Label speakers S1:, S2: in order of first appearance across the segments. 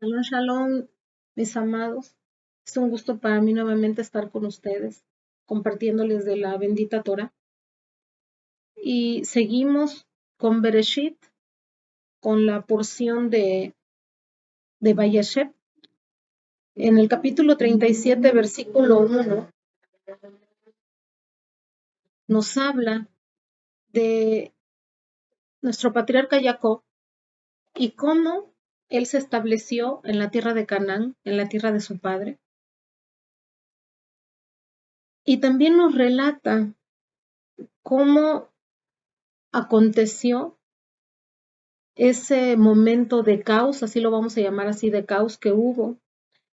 S1: Shalom, shalom, mis amados. Es un gusto para mí nuevamente estar con ustedes, compartiéndoles de la bendita Torah. Y seguimos con Bereshit, con la porción de Vayeshev. En el capítulo 37, versículo 1, nos habla de nuestro patriarca Jacob y cómo él se estableció en la tierra de Canaán, en la tierra de su padre. Y también nos relata cómo aconteció ese momento de caos, así lo vamos a llamar así, de caos que hubo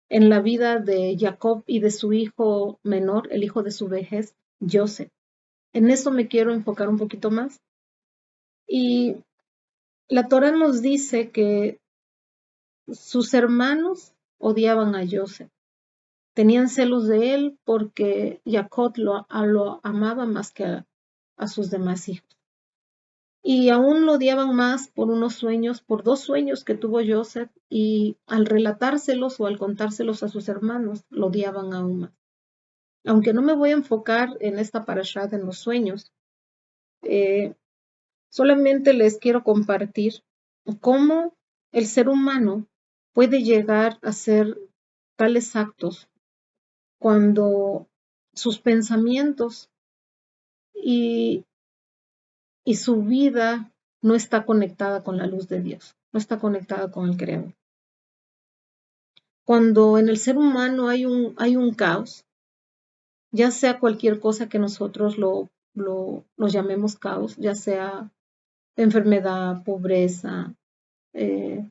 S1: en la vida de Jacob y de su hijo menor, el hijo de su vejez, Joseph. En eso me quiero enfocar un poquito más. Y la Torah nos dice que sus hermanos odiaban a Joseph. Tenían celos de él porque Jacob lo amaba más que a sus demás hijos. Y aún lo odiaban más por unos sueños, por dos sueños que tuvo Joseph, y al relatárselos o al contárselos a sus hermanos, lo odiaban aún más. Aunque no me voy a enfocar en esta parashat, en los sueños, eh, solamente les quiero compartir cómo el ser humano puede llegar a hacer tales actos cuando sus pensamientos y y su vida no está conectada con la luz de Dios, no está conectada con el Creador. Cuando en el ser humano hay un caos, ya sea cualquier cosa que nosotros lo llamemos caos, ya sea enfermedad, pobreza, eh,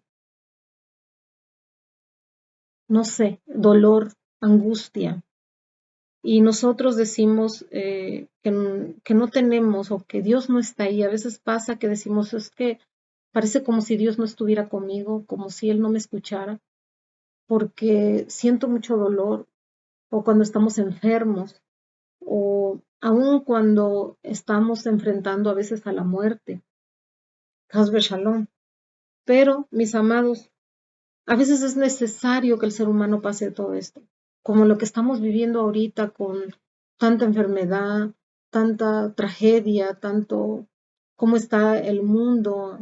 S1: no sé, dolor, angustia, y nosotros decimos que no tenemos o que Dios no está ahí. A veces pasa que decimos, es que parece como si Dios no estuviera conmigo, como si Él no me escuchara, porque siento mucho dolor, o cuando estamos enfermos, o aún cuando estamos enfrentando a veces a la muerte. Hasbe Shalom. Pero, mis amados, a veces es necesario que el ser humano pase todo esto, como lo que estamos viviendo ahorita con tanta enfermedad, tanta tragedia, tanto cómo está el mundo,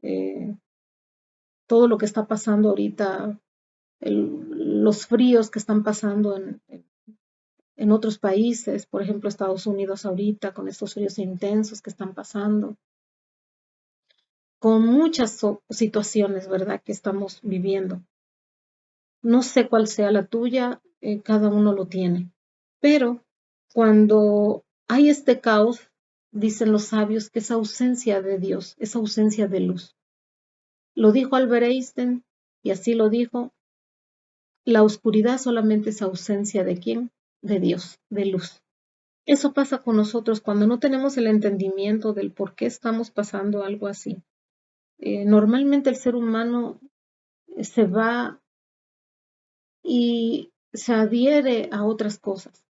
S1: eh, todo lo que está pasando ahorita, los fríos que están pasando en otros países, por ejemplo Estados Unidos ahorita, con estos fríos intensos que están pasando, con muchas situaciones, ¿verdad?, que estamos viviendo. No sé cuál sea la tuya, cada uno lo tiene, pero cuando hay este caos, dicen los sabios que es ausencia de Dios, es ausencia de luz. Lo dijo Albert Einstein y así lo dijo, la oscuridad solamente es ausencia de ¿quién? De Dios, de luz. Eso pasa con nosotros cuando no tenemos el entendimiento del por qué estamos pasando algo así. Normalmente el ser humano se va y se adhiere a otras cosas,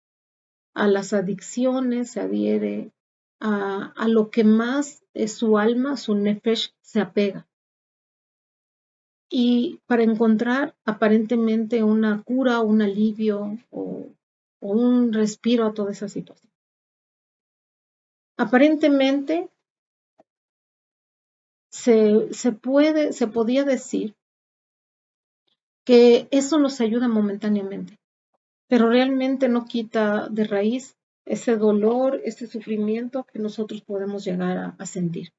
S1: a las adicciones, se adhiere a lo que más es su alma, su nefesh, se apega. Y para encontrar aparentemente una cura, un alivio o un respiro a toda esa situación. Aparentemente se podía decir que eso nos ayuda momentáneamente, pero realmente no quita de raíz ese dolor, ese sufrimiento que nosotros podemos llegar a sentir.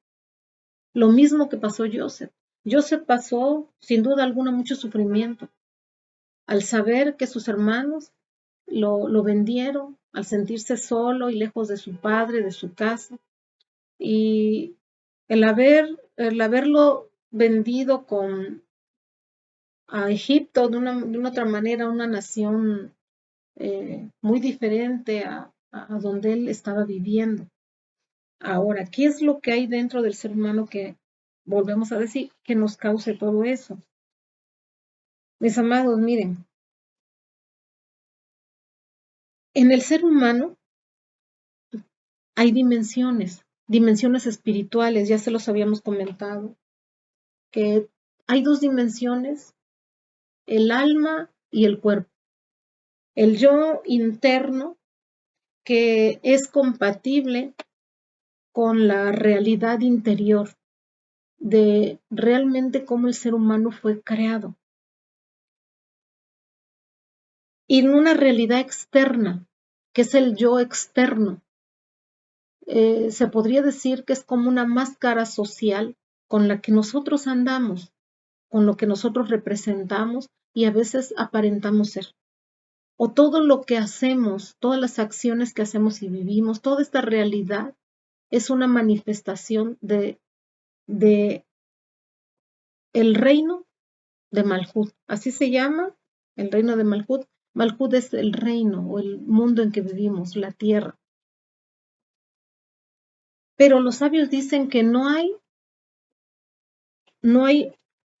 S1: Lo mismo que pasó Joseph. Joseph pasó, sin duda alguna, mucho sufrimiento al saber que sus hermanos lo vendieron, al sentirse solo y lejos de su padre, de su casa, y el haberlo vendido a Egipto de una otra manera, una nación muy diferente a donde él estaba viviendo. Ahora, ¿qué es lo que hay dentro del ser humano que, volvemos a decir, que nos cause todo eso? Mis amados, miren, en el ser humano hay dimensiones espirituales, ya se los habíamos comentado, que hay dos dimensiones el alma y el cuerpo. El yo interno que es compatible con la realidad interior de realmente cómo el ser humano fue creado. Y en una realidad externa, que es el yo externo, se podría decir que es como una máscara social con la que nosotros andamos, con lo que nosotros representamos y a veces aparentamos ser. O todo lo que hacemos, todas las acciones que hacemos y vivimos, toda esta realidad es una manifestación de el reino de Malhut. Así se llama el reino de Malhut. Malhut es el reino o el mundo en que vivimos, la tierra. Pero los sabios dicen que no hay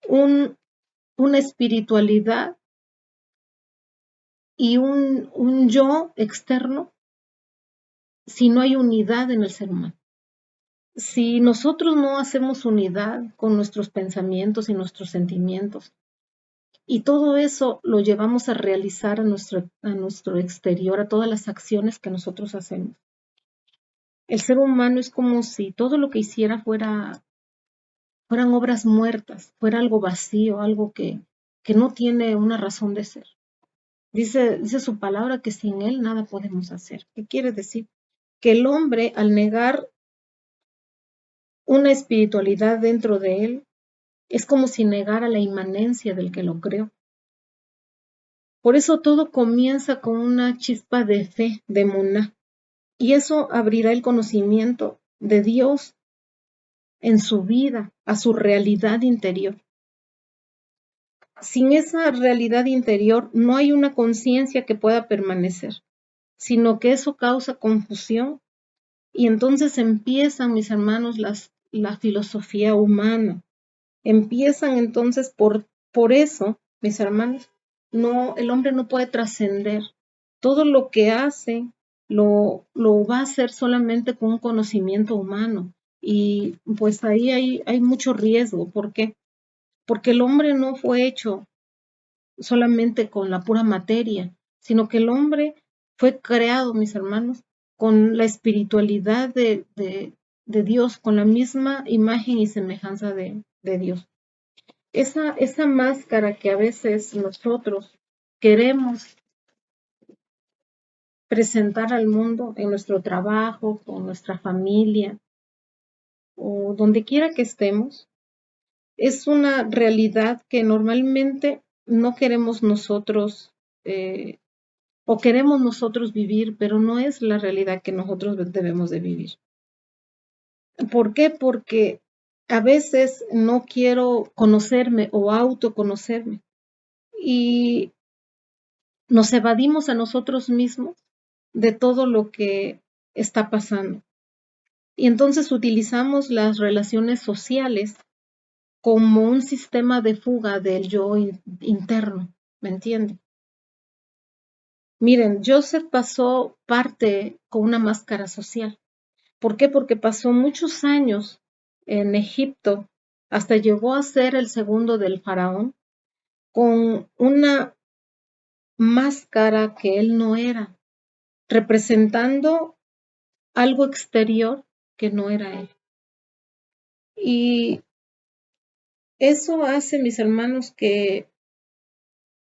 S1: una espiritualidad y un yo externo si no hay unidad en el ser humano. Si nosotros no hacemos unidad con nuestros pensamientos y nuestros sentimientos, y todo eso lo llevamos a realizar a nuestro exterior, a todas las acciones que nosotros hacemos, el ser humano es como si todo lo que hiciera fueran obras muertas, fuera algo vacío, algo que no tiene una razón de ser. Dice su palabra que sin él nada podemos hacer. ¿Qué quiere decir? Que el hombre, al negar una espiritualidad dentro de él, es como si negara la inmanencia del que lo creó. Por eso todo comienza con una chispa de fe, de emuná, y eso abrirá el conocimiento de Dios en su vida, a su realidad interior. Sin esa realidad interior no hay una conciencia que pueda permanecer, sino que eso causa confusión y entonces empiezan, mis hermanos, la filosofía humana. Empiezan entonces por eso, mis hermanos, no, el hombre no puede trascender. Todo lo que hace lo va a hacer solamente con un conocimiento humano. Y pues ahí hay mucho riesgo. ¿Por qué? Porque el hombre no fue hecho solamente con la pura materia, sino que el hombre fue creado, mis hermanos, con la espiritualidad de Dios, con la misma imagen y semejanza de Dios. Esa máscara que a veces nosotros queremos presentar al mundo en nuestro trabajo, con nuestra familia o donde quiera que estemos, es una realidad que normalmente no queremos nosotros o queremos nosotros vivir, pero no es la realidad que nosotros debemos de vivir. ¿Por qué? Porque a veces no quiero conocerme o autoconocerme y nos evadimos a nosotros mismos de todo lo que está pasando. Y entonces utilizamos las relaciones sociales como un sistema de fuga del yo interno, ¿me entienden? Miren, Joseph pasó parte con una máscara social. ¿Por qué? Porque pasó muchos años en Egipto, hasta llegó a ser el segundo del faraón, con una máscara que él no era, representando algo exterior que no era él. Y eso hace, mis hermanos, que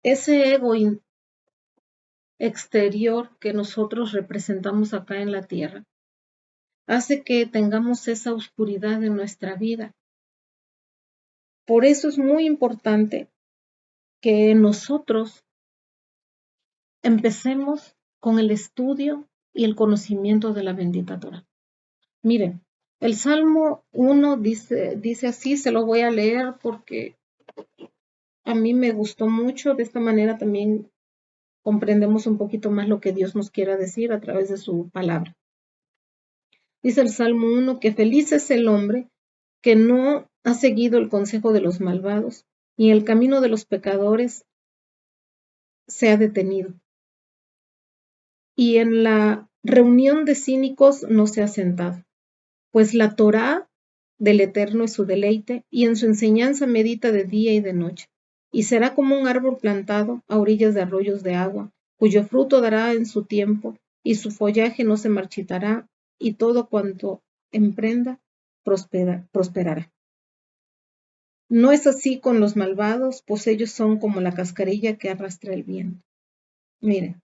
S1: ese ego exterior que nosotros representamos acá en la tierra, hace que tengamos esa oscuridad en nuestra vida. Por eso es muy importante que nosotros empecemos con el estudio y el conocimiento de la bendita Torah. Miren, el Salmo 1 dice así, se lo voy a leer porque a mí me gustó mucho. De esta manera también comprendemos un poquito más lo que Dios nos quiera decir a través de su palabra. Dice el Salmo 1 que feliz es el hombre que no ha seguido el consejo de los malvados y el camino de los pecadores se ha detenido. Y en la reunión de cínicos no se ha sentado, pues la Torá del Eterno es su deleite y en su enseñanza medita de día y de noche. y será como un árbol plantado a orillas de arroyos de agua, cuyo fruto dará en su tiempo, y su follaje no se marchitará, y todo cuanto emprenda prosperará. No es así con los malvados, pues ellos son como la cascarilla que arrastra el viento. Miren,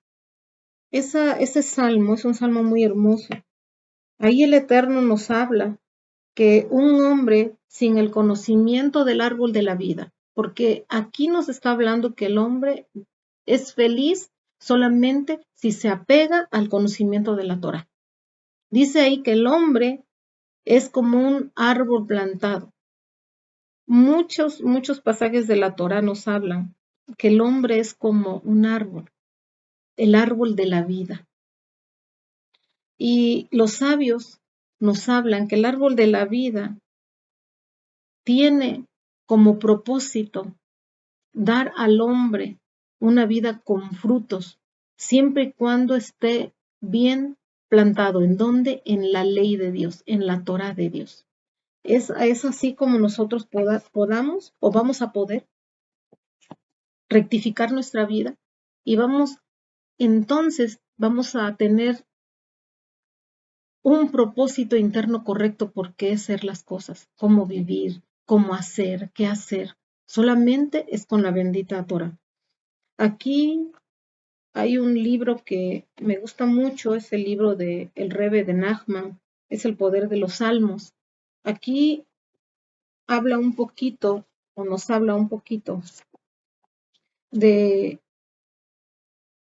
S1: ese salmo es un salmo muy hermoso. Ahí el Eterno nos habla que un hombre sin el conocimiento del árbol de la vida, porque aquí nos está hablando que el hombre es feliz solamente si se apega al conocimiento de la Torah. Dice ahí que el hombre es como un árbol plantado. Muchos pasajes de la Torah nos hablan que el hombre es como un árbol, el árbol de la vida. Y los sabios nos hablan que el árbol de la vida tiene como propósito dar al hombre una vida con frutos, siempre y cuando esté bien plantado. ¿En dónde? En la ley de Dios, en la Torah de Dios. Es así como nosotros podamos o vamos a poder rectificar nuestra vida y entonces vamos a tener un propósito interno correcto por qué hacer las cosas, cómo vivir, cómo hacer, qué hacer. Solamente es con la bendita Torah. Aquí hay un libro que me gusta mucho, es el libro de el Rebbe de Nachman, es El poder de los salmos. Aquí habla un poquito, o nos habla un poquito, de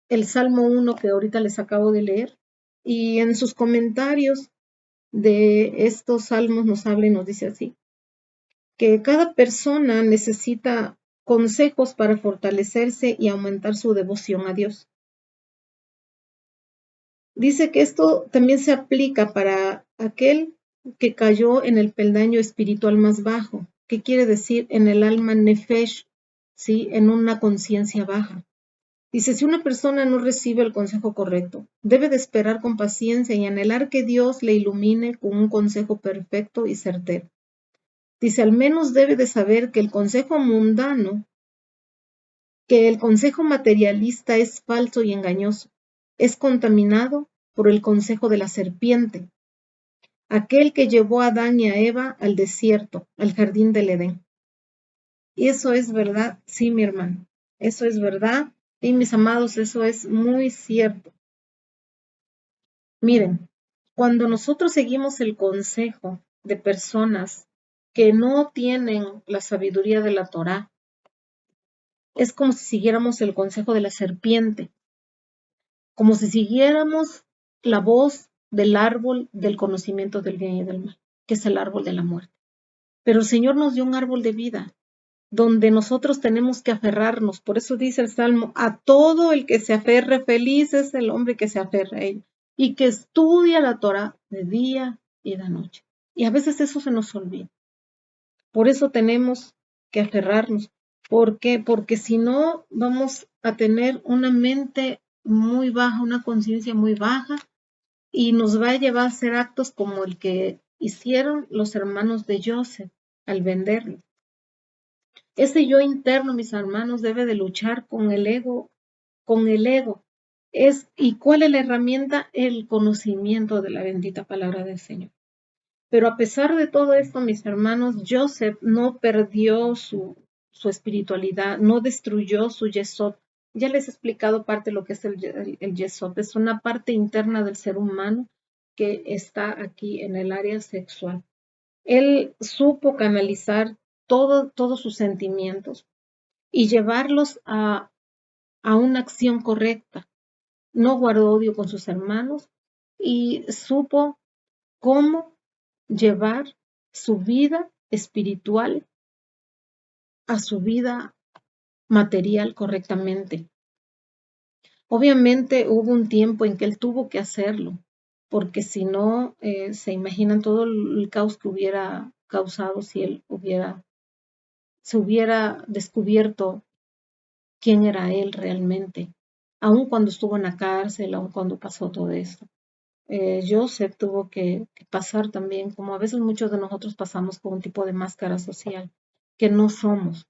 S1: el Salmo 1 que ahorita les acabo de leer, y en sus comentarios de estos salmos nos habla y nos dice así, que cada persona necesita consejos para fortalecerse y aumentar su devoción a Dios. Dice que esto también se aplica para aquel que cayó en el peldaño espiritual más bajo. ¿Qué quiere decir? En el alma nefesh, ¿sí? En una conciencia baja. Dice, si una persona no recibe el consejo correcto, debe de esperar con paciencia y anhelar que Dios le ilumine con un consejo perfecto y certero. Dice, al menos debe de saber que el consejo mundano, que el consejo materialista es falso y engañoso, es contaminado por el consejo de la serpiente, aquel que llevó a Adán y a Eva al desierto, al jardín del Edén. Y eso es verdad, sí, mi hermano, eso es verdad. Y mis amados, eso es muy cierto. Miren, cuando nosotros seguimos el consejo de personas que no tienen la sabiduría de la Torá, es como si siguiéramos el consejo de la serpiente, como si siguiéramos la voz del árbol del conocimiento del bien y del mal, que es el árbol de la muerte. Pero el Señor nos dio un árbol de vida, donde nosotros tenemos que aferrarnos. Por eso dice el Salmo, a todo el que se aferre, feliz es el hombre que se aferra a él y que estudia la Torah de día y de noche. Y a veces eso se nos olvida. Por eso tenemos que aferrarnos. ¿Por qué? Porque si no, vamos a tener una mente muy baja, una conciencia muy baja, y nos va a llevar a hacer actos como el que hicieron los hermanos de Joseph al venderlo. Ese yo interno, mis hermanos, debe de luchar con el ego, con el ego. ¿Y cuál es la herramienta? El conocimiento de la bendita palabra del Señor. Pero a pesar de todo esto, mis hermanos, Joseph no perdió su espiritualidad, no destruyó su yesod. Ya les he explicado parte de lo que es el yesod. Es una parte interna del ser humano que está aquí en el área sexual. Él supo canalizar todos sus sentimientos y llevarlos a una acción correcta. No guardó odio con sus hermanos y supo cómo llevar su vida espiritual a su vida material correctamente. Obviamente hubo un tiempo en que él tuvo que hacerlo, porque si no, se imaginan todo el caos que hubiera causado si él se hubiera descubierto quién era él realmente, aun cuando estuvo en la cárcel, aun cuando pasó todo esto. Joseph tuvo que pasar también, como a veces muchos de nosotros pasamos con un tipo de máscara social, que no somos.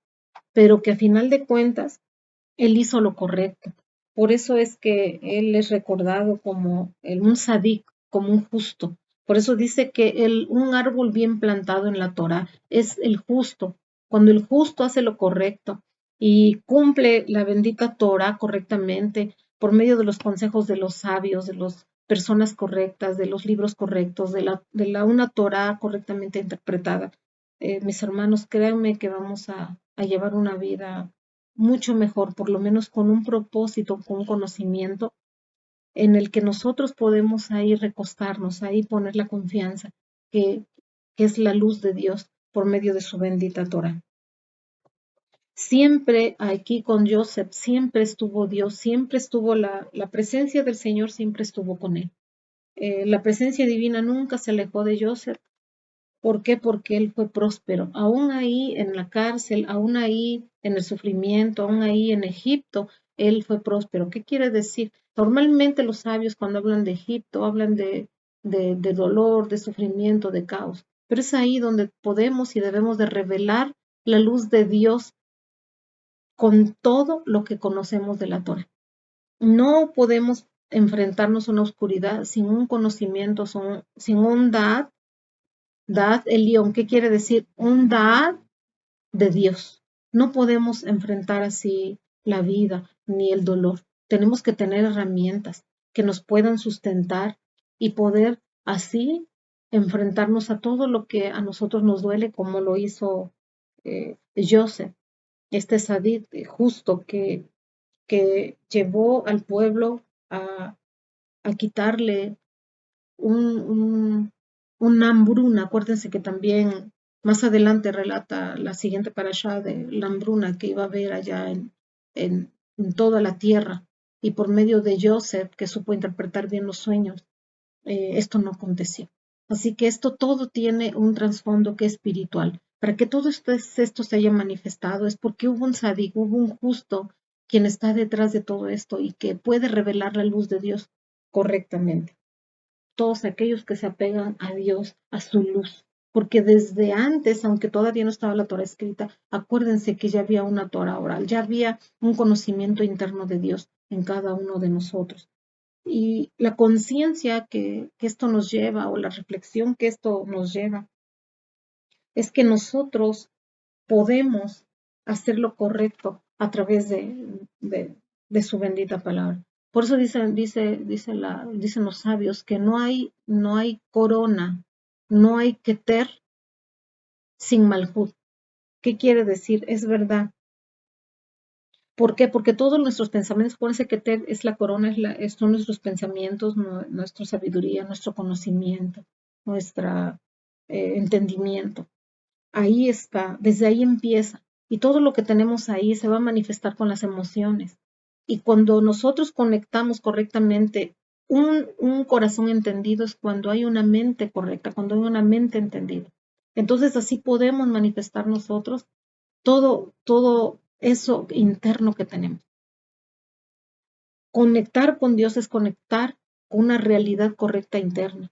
S1: pero que a final de cuentas él hizo lo correcto. Por eso es que él es recordado como un sadik, como un justo. Por eso dice que un árbol bien plantado en la Torá es el justo. Cuando el justo hace lo correcto y cumple la bendita Torá correctamente por medio de los consejos de los sabios, de las personas correctas, de los libros correctos, una Torá correctamente interpretada. Mis hermanos, créanme que vamos a llevar una vida mucho mejor, por lo menos con un propósito, con un conocimiento en el que nosotros podemos ahí recostarnos, ahí poner la confianza, que, que es la luz de Dios por medio de su bendita Torah. Siempre aquí con Joseph, siempre estuvo Dios, siempre estuvo la presencia del Señor, siempre estuvo con él. La presencia divina nunca se alejó de Joseph. ¿Por qué? Porque él fue próspero. Aún ahí en la cárcel, aún ahí en el sufrimiento, aún ahí en Egipto, él fue próspero. ¿Qué quiere decir? Normalmente los sabios cuando hablan de Egipto hablan de dolor, de sufrimiento, de caos. Pero es ahí donde podemos y debemos de revelar la luz de Dios con todo lo que conocemos de la Torah. No podemos enfrentarnos a una oscuridad sin un conocimiento, sin un Dad Elión, ¿qué quiere decir? Un Dad de Dios. No podemos enfrentar así la vida ni el dolor. Tenemos que tener herramientas que nos puedan sustentar y poder así enfrentarnos a todo lo que a nosotros nos duele, como lo hizo Joseph, este Sadid justo que llevó al pueblo a quitarle una hambruna. Acuérdense que también más adelante relata la siguiente parashá de la hambruna que iba a haber allá en toda la tierra. Y por medio de Joseph, que supo interpretar bien los sueños, esto no aconteció. Así que esto todo tiene un trasfondo que es espiritual. Para que todo esto se haya manifestado es porque hubo un sadik, hubo un justo quien está detrás de todo esto y que puede revelar la luz de Dios correctamente. Todos aquellos que se apegan a Dios, a su luz. Porque desde antes, aunque todavía no estaba la Torah escrita, acuérdense que ya había una Torah oral, ya había un conocimiento interno de Dios en cada uno de nosotros. Y la conciencia que esto nos lleva, o la reflexión que esto nos lleva, es que nosotros podemos hacer lo correcto a través de su bendita palabra. Por eso dicen los sabios que no hay corona, no hay keter sin malhut. ¿Qué quiere decir? Es verdad. ¿Por qué? Porque todos nuestros pensamientos, acuérdense que keter es la corona, son nuestros pensamientos, nuestra sabiduría, nuestro conocimiento, nuestro entendimiento. Ahí está, desde ahí empieza. Y todo lo que tenemos ahí se va a manifestar con las emociones. Y cuando nosotros conectamos correctamente, un corazón entendido es cuando hay una mente correcta, cuando hay una mente entendida. Entonces así podemos manifestar nosotros todo eso interno que tenemos. Conectar con Dios es conectar con una realidad correcta interna,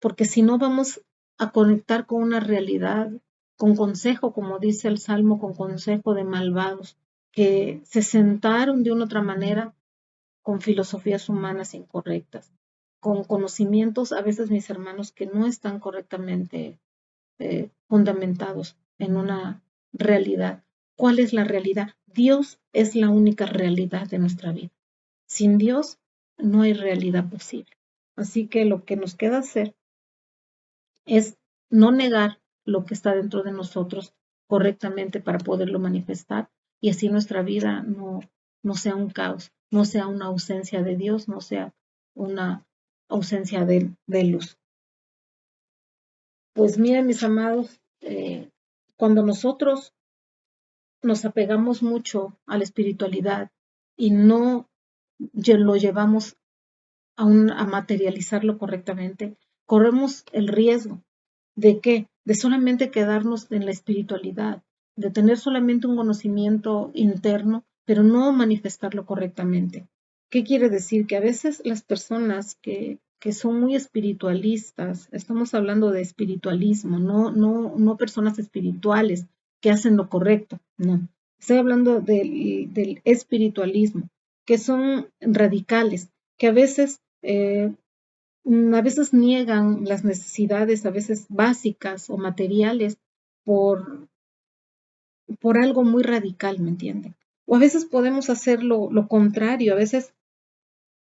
S1: porque si no vamos a conectar con una realidad, con consejo, como dice el Salmo, con consejo de malvados, que se sentaron de una otra manera con filosofías humanas incorrectas, con conocimientos, a veces mis hermanos, que no están correctamente fundamentados en una realidad. ¿Cuál es la realidad? Dios es la única realidad de nuestra vida. Sin Dios no hay realidad posible. Así que lo que nos queda hacer es no negar lo que está dentro de nosotros correctamente para poderlo manifestar y así nuestra vida no sea un caos, no sea una ausencia de Dios, no sea una ausencia de luz. Pues miren, mis amados, cuando nosotros nos apegamos mucho a la espiritualidad y no lo llevamos a materializarlo correctamente, corremos el riesgo ¿de qué? De solamente quedarnos en la espiritualidad, de tener solamente un conocimiento interno, pero no manifestarlo correctamente. ¿Qué quiere decir? Que a veces las personas que son muy espiritualistas, estamos hablando de espiritualismo, no personas espirituales que hacen lo correcto, no. Estoy hablando del espiritualismo, que son radicales, que a veces niegan las necesidades, a veces básicas o materiales, por, por algo muy radical, ¿me entienden? O a veces podemos hacer lo contrario, a veces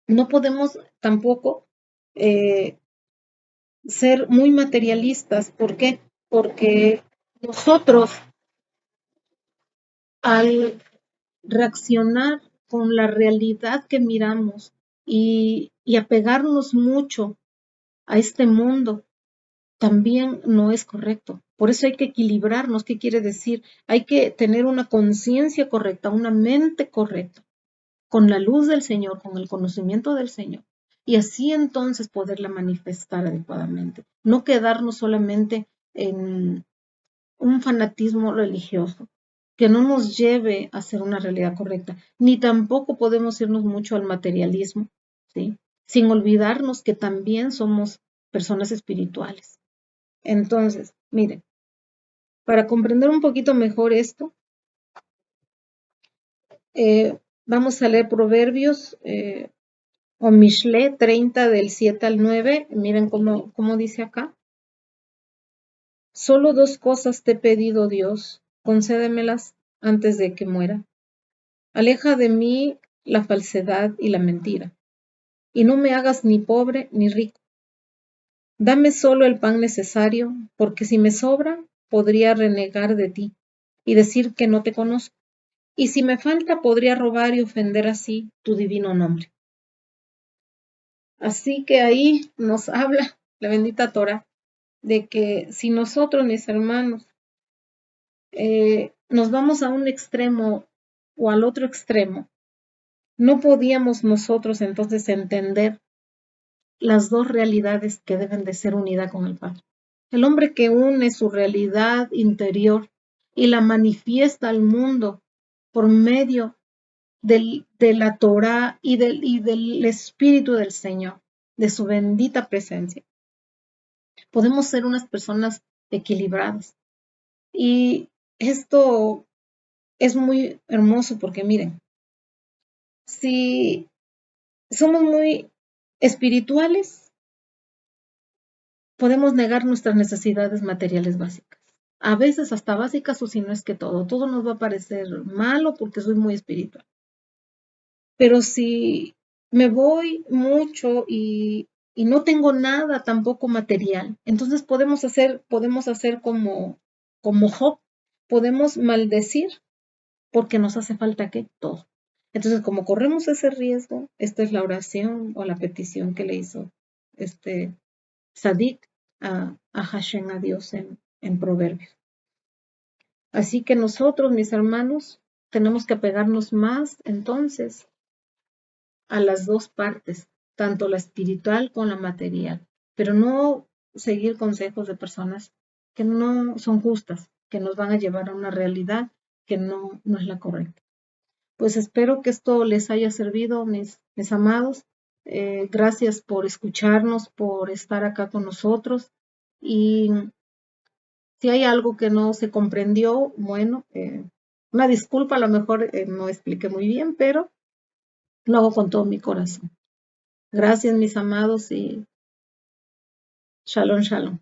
S1: no podemos tampoco eh, ser muy materialistas. ¿Por qué? Porque nosotros al reaccionar con la realidad que miramos y apegarnos mucho a este mundo, también no es correcto. Por eso hay que equilibrarnos. ¿Qué quiere decir? Hay que tener una conciencia correcta, una mente correcta, con la luz del Señor, con el conocimiento del Señor. Y así entonces poderla manifestar adecuadamente. No quedarnos solamente en un fanatismo religioso que no nos lleve a ser una realidad correcta, ni tampoco podemos irnos mucho al materialismo, ¿sí? Sin olvidarnos que también somos personas espirituales. Entonces, miren, para comprender un poquito mejor esto, vamos a leer Proverbios o Mishle 30 del 7 al 9. Miren cómo dice acá. Solo dos cosas te he pedido, Dios, concédemelas antes de que muera. Aleja de mí la falsedad y la mentira, y no me hagas ni pobre ni rico. Dame solo el pan necesario, porque si me sobra, podría renegar de ti y decir que no te conozco. Y si me falta, podría robar y ofender así tu divino nombre. Así que ahí nos habla la bendita Torah de que si nosotros, mis hermanos, nos vamos a un extremo o al otro extremo, no podíamos nosotros entonces entender las dos realidades que deben de ser unida con el Padre. El hombre que une su realidad interior y la manifiesta al mundo por medio de la Torah y del Espíritu del Señor, de su bendita presencia. Podemos ser unas personas equilibradas. Y esto es muy hermoso porque miren, si somos muy espirituales, podemos negar nuestras necesidades materiales básicas. A veces hasta básicas o si no es que todo nos va a parecer malo porque soy muy espiritual. Pero si me voy mucho y no tengo nada tampoco material, entonces podemos hacer como Job, podemos maldecir porque nos hace falta que todo. Entonces, como corremos ese riesgo, esta es la oración o la petición que le hizo este Sadik a Hashem, a Dios en Proverbios. Así que nosotros, mis hermanos, tenemos que apegarnos más entonces a las dos partes, tanto la espiritual como la material, pero no seguir consejos de personas que no son justas, que nos van a llevar a una realidad que no es la correcta. Pues espero que esto les haya servido, mis amados. Gracias por escucharnos, por estar acá con nosotros. Y si hay algo que no se comprendió, bueno, una disculpa, a lo mejor no expliqué muy bien, pero lo hago con todo mi corazón. Gracias, mis amados, y shalom, shalom.